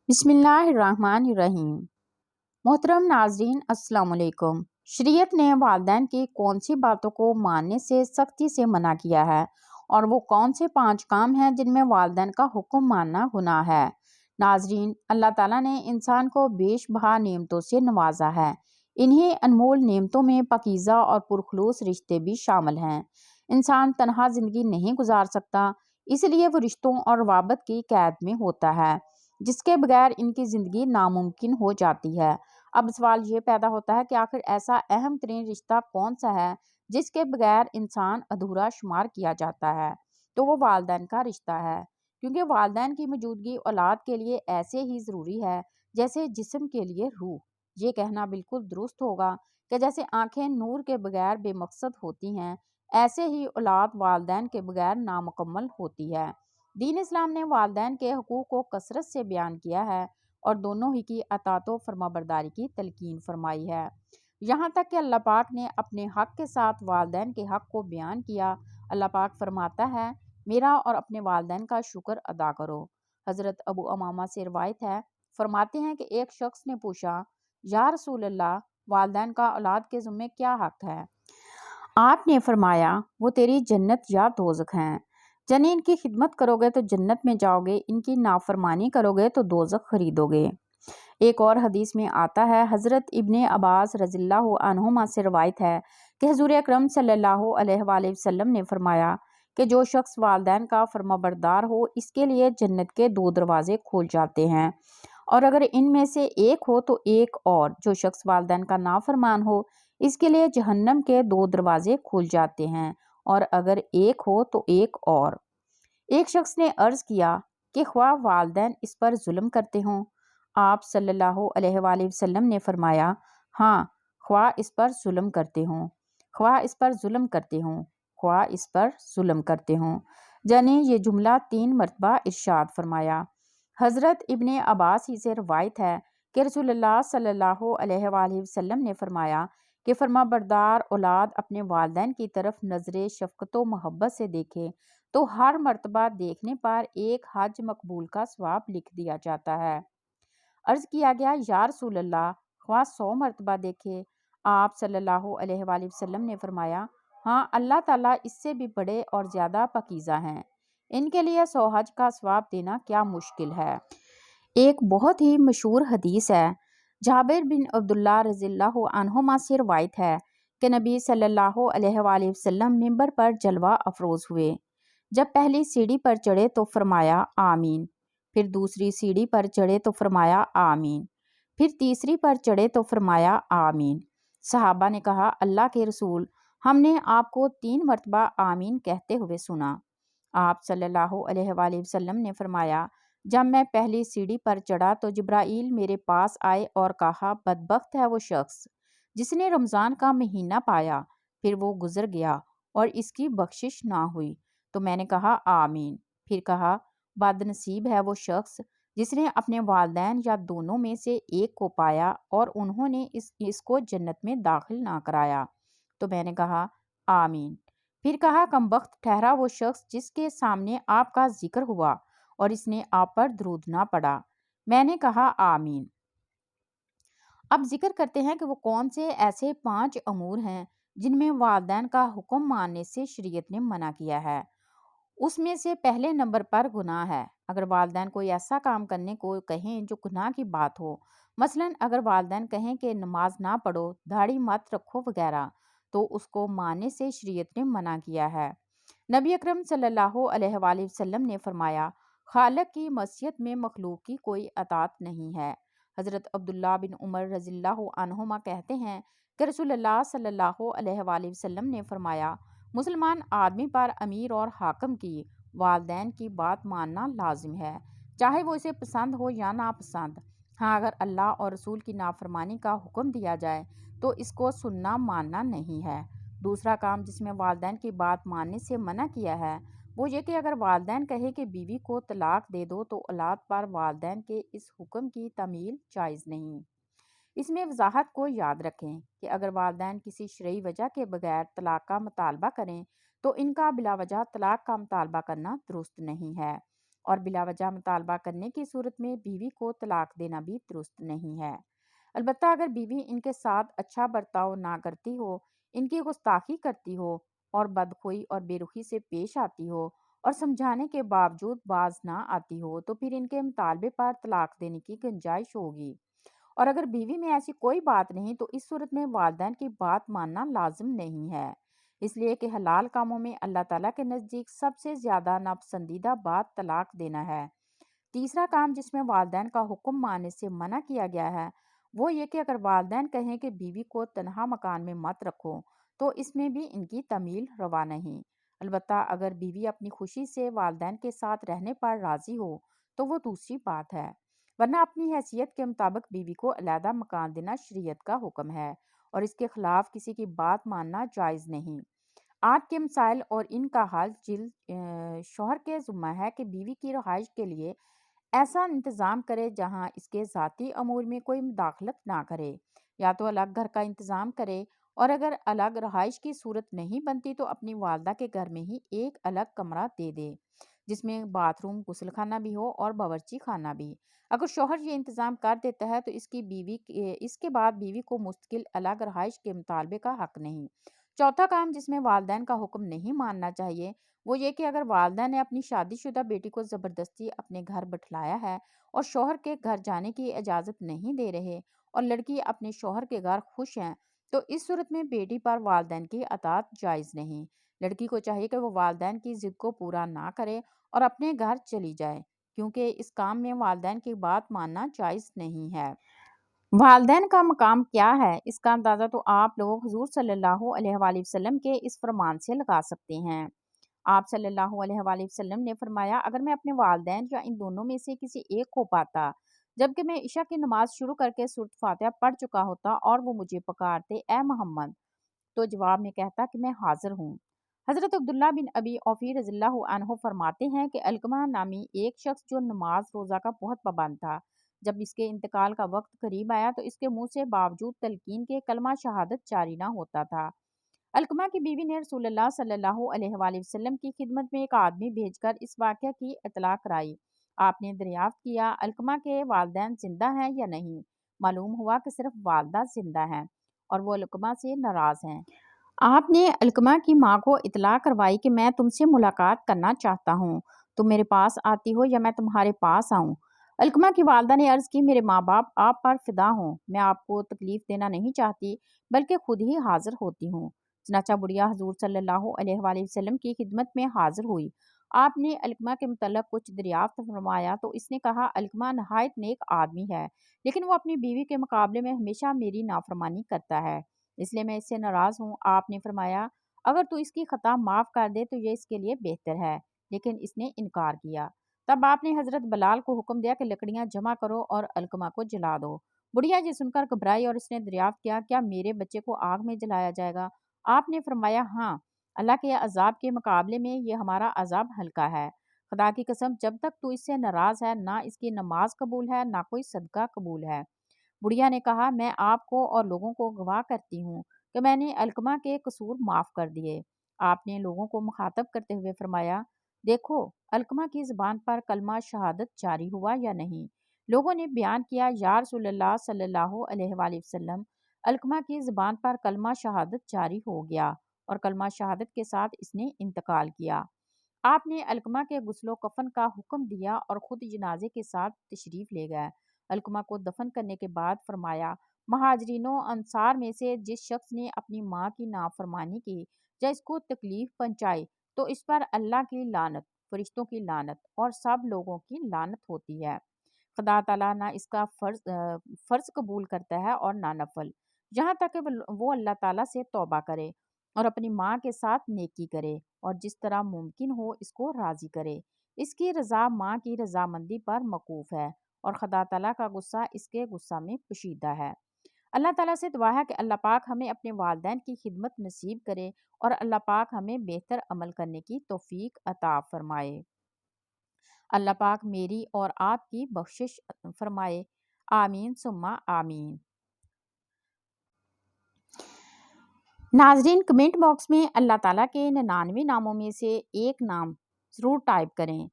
بسم اللہ الرحمن الرحیم۔ محترم ناظرین، السلام علیکم۔ شریعت نے والدین کی کون سی باتوں کو ماننے سے سختی سے منع کیا ہے اور وہ کون سے 5 کام ہیں جن میں والدین کا حکم ماننا گناہ ہے؟ ناظرین، اللہ تعالیٰ نے انسان کو بیش بہا نعمتوں سے نوازا ہے۔ انہی انمول نعمتوں میں پاکیزہ اور پرخلوص رشتے بھی شامل ہیں۔ انسان تنہا زندگی نہیں گزار سکتا، اس لیے وہ رشتوں اور روابط کی قید میں ہوتا ہے، جس کے بغیر ان کی زندگی ناممکن ہو جاتی ہے۔ اب سوال یہ پیدا ہوتا ہے کہ آخر ایسا اہم ترین رشتہ کون سا ہے جس کے بغیر انسان ادھورا شمار کیا جاتا ہے؟ تو وہ والدین کا رشتہ ہے، کیونکہ والدین کی موجودگی اولاد کے لیے ایسے ہی ضروری ہے جیسے جسم کے لیے روح۔ یہ کہنا بالکل درست ہوگا کہ جیسے آنکھیں نور کے بغیر بے مقصد ہوتی ہیں، ایسے ہی اولاد والدین کے بغیر نامکمل ہوتی ہے۔ دین اسلام نے والدین کے حقوق کو کثرت سے بیان کیا ہے اور دونوں ہی کی اطاعت و فرمانبرداری کی تلقین فرمائی ہے۔ یہاں تک کہ اللہ پاک نے اپنے حق کے ساتھ والدین کے حق کو بیان کیا۔ اللہ پاک فرماتا ہے، میرا اور اپنے والدین کا شکر ادا کرو۔ حضرت ابو امامہ سے روایت ہے، فرماتے ہیں کہ ایک شخص نے پوچھا، یا رسول اللہ، والدین کا اولاد کے ذمہ کیا حق ہے؟ آپ نے فرمایا، وہ تیری جنت یا دوزخ ہیں، یعنی ان کی خدمت کرو گے تو جنت میں جاؤ گے، ان کی نافرمانی کرو گے تو دوزخ خریدو گے۔ ایک اور حدیث میں آتا ہے، حضرت ابن عباس رضی اللہ عنہما سے روایت ہے کہ حضور اکرم صلی اللہ علیہ وآلہ وسلم نے فرمایا کہ جو شخص والدین کا فرمانبردار ہو، اس کے لیے جنت کے 2 دروازے کھول جاتے ہیں، اور اگر ان میں سے ایک ہو تو ایک اور۔ جو شخص والدین کا نافرمان ہو، اس کے لیے جہنم کے 2 دروازے کھول جاتے ہیں، اور اگر ایک ہو تو ایک اور۔ ایک شخص نے عرض کیا کہ خواہ والدین اس پر ظلم کرتے ہوں؟ آپ صلی اللہ علیہ وآلہ وسلم نے فرمایا، ہاں، خواہ اس پر ظلم کرتے ہوں، خواہ اس پر ظلم کرتے ہوں، خواہ اس پر ظلم کرتے ہوں۔ یعنی یہ جملہ 3 مرتبہ ارشاد فرمایا۔ حضرت ابن عباس ہی سے روایت ہے کہ رسول اللہ صلی اللہ علیہ وآلہ وسلم نے فرمایا کہ فرمانبردار اولاد اپنے والدین کی طرف نظر شفقت و محبت سے دیکھے تو ہر مرتبہ دیکھنے پر ایک حج مقبول کا ثواب لکھ دیا جاتا ہے۔ عرض کیا گیا، یا رسول اللہ، خواہ 100 مرتبہ دیکھے؟ آپ صلی اللہ علیہ وآلہ وسلم نے فرمایا، ہاں، اللہ تعالیٰ اس سے بھی بڑے اور زیادہ پاکیزہ ہیں، ان کے لیے 100 حج کا ثواب دینا کیا مشکل ہے۔ ایک بہت ہی مشہور حدیث ہے، جابر بن عبداللہ رضی اللہ عنہما سے روایت ہے کہ نبی صلی اللہ علیہ وآلہ وسلم ممبر پر جلوہ افروز ہوئے۔ جب پہلی سیڑھی پر چڑھے تو فرمایا آمین، پھر دوسری سیڑھی پر چڑھے تو فرمایا آمین، پھر تیسری پر چڑھے تو فرمایا آمین۔ صحابہ نے کہا، اللہ کے رسول، ہم نے آپ کو 3 مرتبہ آمین کہتے ہوئے سنا۔ آپ صلی اللہ علیہ وآلہ وسلم نے فرمایا، جب میں پہلی سیڑھی پر چڑھا تو جبرائیل میرے پاس آئے اور کہا، بدبخت ہے وہ شخص جس نے رمضان کا مہینہ پایا، پھر وہ گزر گیا اور اس کی بخشش نہ ہوئی۔ تو میں نے کہا آمین۔ پھر کہا، بد نصیب ہے وہ شخص جس نے اپنے والدین یا دونوں میں سے ایک کو پایا اور انہوں نے اس کو جنت میں داخل نہ کرایا۔ تو میں نے کہا آمین۔ پھر کہا، کمبخت ٹھہرا وہ شخص جس کے سامنے آپ کا ذکر ہوا اور اس نے آپ پر درود نہ پڑا۔ میں نے کہا آمین۔ اب ذکر کرتے ہیں کہ وہ کون سے ایسے 5 امور ہیں جن میں والدین کا حکم ماننے سے شریعت نے منع کیا ہے۔ اس میں سے پہلے نمبر پر گناہ ہے۔ اگر والدین کوئی ایسا کام کرنے کو کہیں جو گناہ کی بات ہو، مثلا اگر والدین کہیں کہ نماز نہ پڑھو، داڑھی مت رکھو وغیرہ، تو اس کو ماننے سے شریعت نے منع کیا ہے۔ نبی اکرم صلی اللہ علیہ وآلہ وسلم نے فرمایا، خالق کی معصیت میں مخلوق کی کوئی اطاعت نہیں ہے۔ حضرت عبداللہ بن عمر رضی اللہ عنہما کہتے ہیں کہ رسول اللہ صلی اللہ علیہ وآلہ وسلم نے فرمایا، مسلمان آدمی پر امیر اور حاکم کی والدین کی بات ماننا لازم ہے، چاہے وہ اسے پسند ہو یا ناپسند۔ ہاں، اگر اللہ اور رسول کی نافرمانی کا حکم دیا جائے تو اس کو سننا ماننا نہیں ہے۔ دوسرا کام جس میں والدین کی بات ماننے سے منع کیا ہے وہ یہ کہ اگر والدین کہے کہ بیوی کو طلاق دے دو تو اولاد پر والدین کے اس حکم کی تعمیل جائز نہیں۔ اس میں وضاحت کو یاد رکھیں کہ اگر والدین کسی شرعی وجہ کے بغیر طلاق کا مطالبہ کریں تو ان کا بلا وجہ طلاق کا مطالبہ کرنا درست نہیں ہے، اور بلا وجہ مطالبہ کرنے کی صورت میں بیوی کو طلاق دینا بھی درست نہیں ہے۔ البتہ اگر بیوی ان کے ساتھ اچھا برتاؤ نہ کرتی ہو، ان کی گستاخی کرتی ہو اور بدخوئی اور بے رخی سے پیش آتی ہو اور سمجھانے کے باوجود باز نہ آتی ہو، تو پھر ان کے مطالبے پر طلاق دینے کی گنجائش ہوگی۔ اور اگر بیوی میں ایسی کوئی بات نہیں تو اس صورت میں والدین کی بات ماننا لازم نہیں ہے، اس لیے کہ حلال کاموں میں اللہ تعالیٰ کے نزدیک سب سے زیادہ ناپسندیدہ بات طلاق دینا ہے۔ تیسرا کام جس میں والدین کا حکم ماننے سے منع کیا گیا ہے وہ یہ کہ اگر والدین کہیں کہ بیوی کو تنہا مکان میں مت رکھو تو اس میں بھی ان کی تمیل روا نہیں۔ البتہ اگر بیوی اپنی خوشی سے والدین کے ساتھ رہنے پر راضی ہو تو وہ دوسری بات ہے، ورنہ اپنی حیثیت کے مطابق بیوی کو علیحدہ مکان دینا شریعت کا حکم ہے اور اس کے خلاف کسی کی بات ماننا جائز نہیں۔ آج کے مسائل اور ان کا حل شوہر کے ذمہ ہے کہ بیوی کی رہائش کے لیے ایسا انتظام کرے جہاں اس کے ذاتی امور میں کوئی مداخلت نہ کرے، یا تو الگ گھر کا انتظام کرے، اور اگر الگ رہائش کی صورت نہیں بنتی تو اپنی والدہ کے گھر میں ہی ایک الگ کمرہ دے دے جس میں باتھ روم، غسل خانہ بھی ہو اور باورچی خانہ بھی۔ اگر شوہر یہ انتظام کر دیتا ہے تو اس کے بعد بیوی کو مستقل الگ رہائش کے مطالبے کا حق نہیں۔ چوتھا کام جس میں والدین کا حکم نہیں ماننا چاہیے وہ یہ کہ اگر والدہ نے اپنی شادی شدہ بیٹی کو زبردستی اپنے گھر بٹھلایا ہے اور شوہر کے گھر جانے کی اجازت نہیں دے رہے اور لڑکی اپنے شوہر کے گھر خوش ہیں، تو اس صورت میں بیٹی پر والدین کی اطاعت جائز نہیں۔ لڑکی کو چاہیے کہ وہ والدین کی ضد کو پورا نہ کرے اور اپنے گھر چلی جائے، کیونکہ اس کام میں والدین کی بات ماننا جائز نہیں ہے۔ والدین کا مقام کیا ہے، اس کا اندازہ تو آپ لوگ حضور صلی اللہ علیہ وآلہ وسلم کے اس فرمان سے لگا سکتے ہیں۔ آپ صلی اللہ علیہ وآلہ وسلم نے فرمایا، اگر میں اپنے والدین یا ان دونوں میں سے کسی ایک کو پاتا جبکہ میں عشاء کی نماز شروع کر کے سورۃ فاتحہ پڑھ چکا ہوتا اور وہ مجھے پکارتے اے محمد، تو جواب میں کہتا کہ میں حاضر ہوں۔ حضرت عبداللہ بن ابی اوفی رضی اللہ عنہ فرماتے ہیں کہ علقمہ نامی ایک شخص جو نماز روزہ کا بہت پابند تھا، جب اس کے انتقال کا وقت قریب آیا تو اس کے منہ سے باوجود تلقین کے کلمہ شہادت جاری نہ ہوتا تھا۔ علقمہ کی بیوی نے رسول اللہ صلی اللہ علیہ وآلہ وسلم کی خدمت میں ایک آدمی بھیج کر اس واقعہ کی اطلاع کرائی۔ آپ نے دریافت کیا علقمہ کے والدین زندہ ہیں یا نہیں؟ معلوم ہوا کہ صرف والدہ زندہ ہیں اور وہ علقمہ سے ناراض ہیں۔ آپ نے علقمہ کی ماں کو اطلاع کروائی کہ میں تم سے ملاقات کرنا چاہتا ہوں، تم میرے پاس آتی ہو یا میں تمہارے پاس آؤں؟ علقمہ کی والدہ نے عرض کی میرے ماں باپ آپ پر فدا ہوں، میں آپ کو تکلیف دینا نہیں چاہتی بلکہ خود ہی حاضر ہوتی ہوں۔ چنانچہ بڑھیا حضور صلی اللہ علیہ وآلہ وسلم کی خدمت میں حاضر ہوئی۔ آپ نے علقمہ کے متعلق کچھ دریافت فرمایا تو اس نے کہا علقمہ نہایت نیک آدمی ہے، لیکن وہ اپنی بیوی کے مقابلے میں ہمیشہ میری نافرمانی کرتا ہے، اس لیے میں اس سے ناراض ہوں۔ آپ نے فرمایا اگر تو اس کی خطا معاف کر دے تو یہ اس کے لیے بہتر ہے، لیکن اس نے انکار کیا۔ تب آپ نے حضرت بلال کو حکم دیا کہ لکڑیاں جمع کرو اور علقمہ کو جلا دو۔ بڑھیا یہ سن کر گھبرائی اور اس نے دریافت کیا کیا میرے بچے کو آگ میں جلایا جائے گا؟ آپ نے فرمایا ہاں، اللہ کے عذاب کے مقابلے میں یہ ہمارا عذاب ہلکا ہے۔ خدا کی قسم جب تک تو اس سے ناراض ہے نہ اس کی نماز قبول ہے نہ کوئی صدقہ قبول ہے۔ بڑھیا نے کہا میں آپ کو اور لوگوں کو گواہ کرتی ہوں کہ میں نے علقمہ کے قصور معاف کر دیے۔ آپ نے لوگوں کو مخاطب کرتے ہوئے فرمایا دیکھو علقمہ کی زبان پر کلمہ شہادت جاری ہوا یا نہیں؟ لوگوں نے بیان کیا یا رسول اللہ صلی اللہ علیہ وآلہ وسلم، علقمہ کی زبان پر کلمہ شہادت جاری ہو گیا اور کلمہ شہادت کے ساتھ اس نے انتقال کیا۔ آپ نے علقمہ کے غسل و کفن کا حکم دیا اور خود جنازے کے ساتھ تشریف لے گئے۔ علقمہ کو دفن کرنے کے بعد فرمایا مہاجرین و انصار میں سے جس شخص نے اپنی ماں کی نافرمانی کی یا اس کو تکلیف پہنچائی تو اس پر اللہ کی لعنت، فرشتوں کی لعنت اور سب لوگوں کی لعنت ہوتی ہے۔ خدا تعالیٰ نہ اس کا فرض قبول کرتا ہے اور نہ نفل، یہاں تک کہ وہ اللہ تعالیٰ سے توبہ کرے اور اپنی ماں کے ساتھ نیکی کرے اور جس طرح ممکن ہو اس کو راضی کرے۔ اس کی رضا ماں کی رضامندی پر موقوف ہے اور خدا تعالیٰ کا غصہ اس کے غصہ میں پوشیدہ ہے۔ اللہ تعالیٰ سے دعا ہے کہ اللہ پاک ہمیں اپنے والدین کی خدمت نصیب کرے اور اللہ پاک ہمیں بہتر عمل کرنے کی توفیق عطا فرمائے۔ اللہ پاک میری اور آپ کی بخشش فرمائے، آمین ثم آمین۔ ناظرین کمنٹ باکس میں اللہ تعالیٰ کے 99 ناموں میں سے ایک نام ضرور ٹائپ کریں۔